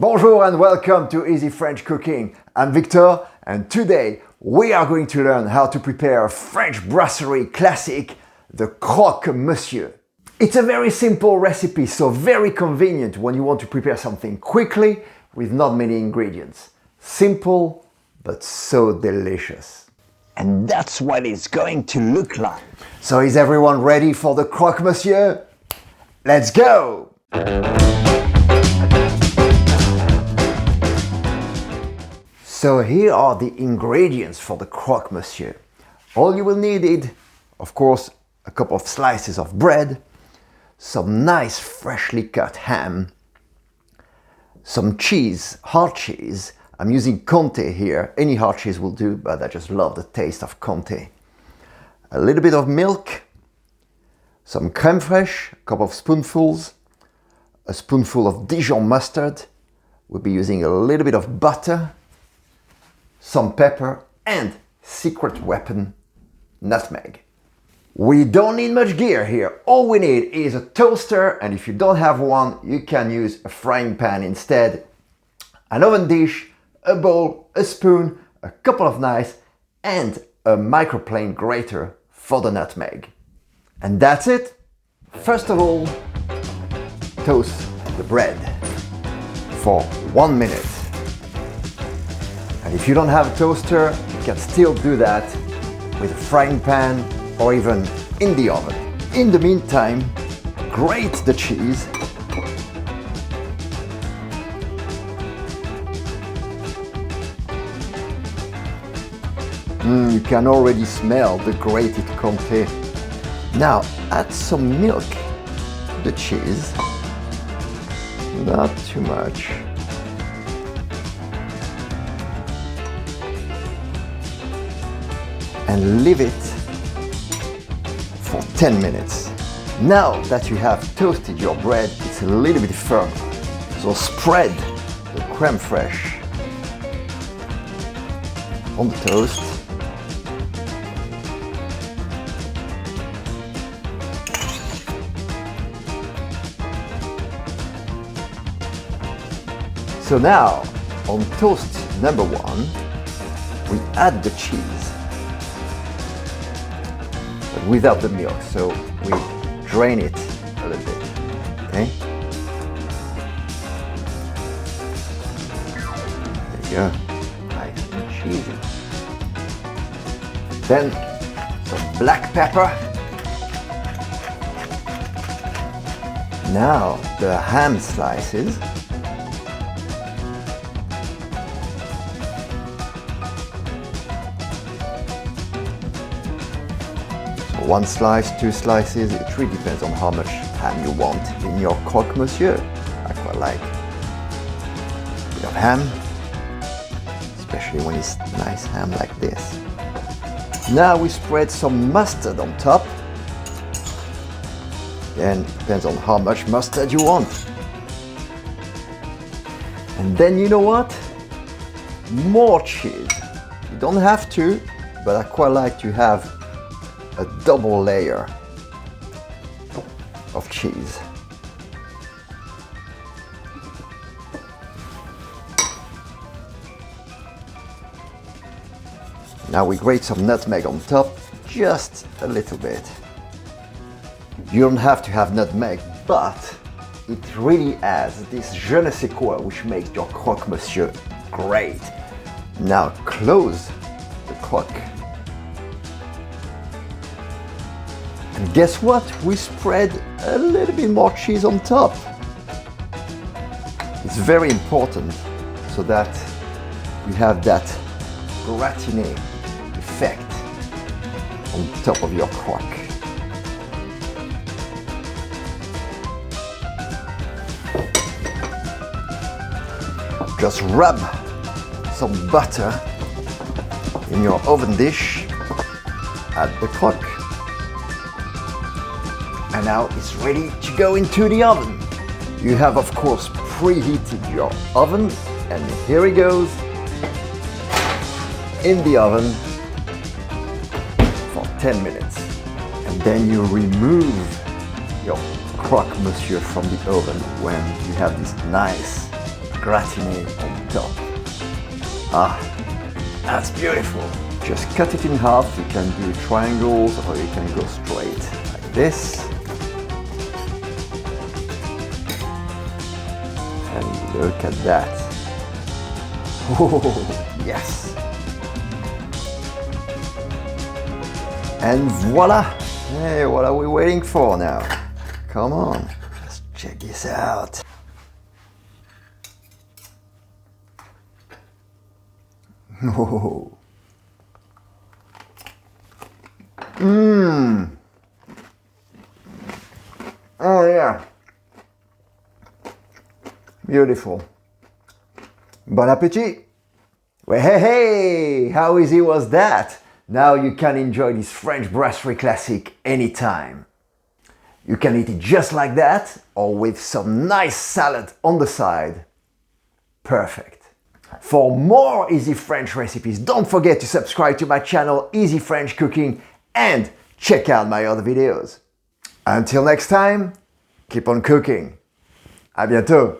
Bonjour and welcome to Easy French Cooking. I'm Victor and today we are going to learn how to prepare a French brasserie classic, the Croque-monsieur. It's a very simple recipe, so very convenient when you want to prepare something quickly with not many ingredients. Simple, but so delicious. And that's what it's going to look like. So is everyone ready for the Croque-monsieur? Let's go! So here are the ingredients for the Croque-monsieur. All you will need is, of course, a couple of slices of bread, some nice freshly cut ham, some cheese, hard cheese. I'm using Comte here. Any hard cheese will do, but I just love the taste of Comte. A little bit of milk, some crème fraiche, a couple of spoonfuls, a spoonful of Dijon mustard. We'll be using a little bit of butter, some pepper, and secret weapon, nutmeg. We don't need much gear here. All we need is a toaster, and if you don't have one, you can use a frying pan instead, an oven dish, a bowl, a spoon, a couple of knives, and a microplane grater for the nutmeg. And that's it. First of all, toast the bread for 1 minute. And if you don't have a toaster, you can still do that with a frying pan or even in the oven. In the meantime, grate the cheese. You can already smell the grated Comte. Now add some milk to the cheese, not too much. And leave it for 10 minutes. Now that you have toasted your bread, it's a little bit firmer. So spread the crème fraiche on the toast. So now, on toast number 1, we add the cheese, but without the milk, so we drain it a little bit, okay? There you go, nice and cheesy. Then some black pepper. Now the ham slices. One slice, 2 slices, it really depends on how much ham you want in your croque-monsieur. I quite like a bit of ham, especially when it's nice ham like this. Now we spread some mustard on top. Then it depends on how much mustard you want. And then you know what? More cheese. You don't have to, but I quite like to have a double layer of cheese. Now we grate some nutmeg on top, just a little bit. You don't have to have nutmeg, but it really adds this je ne sais quoi which makes your croque-monsieur great. Now close the croque. And guess what? We spread a little bit more cheese on top. It's very important so that you have that gratiné effect on top of your croque. Just rub some butter in your oven dish, add the croque. And now it's ready to go into the oven. You have, of course, preheated your oven, and here it goes in the oven for 10 minutes. And then you remove your croque-monsieur from the oven when you have this nice gratiné on top. Ah, that's beautiful. Just cut it in half. You can do triangles or you can go straight like this. And look at that. Oh, yes. And voila. Hey, what are we waiting for now? Come on, let's check this out. Oh. Mmm. Oh yeah. Beautiful. Bon appetit. Well, hey, how easy was that? Now you can enjoy this French brasserie classic anytime. You can eat it just like that or with some nice salad on the side. Perfect. For more easy French recipes, don't forget to subscribe to my channel Easy French Cooking and check out my other videos. Until next time, keep on cooking. À bientôt.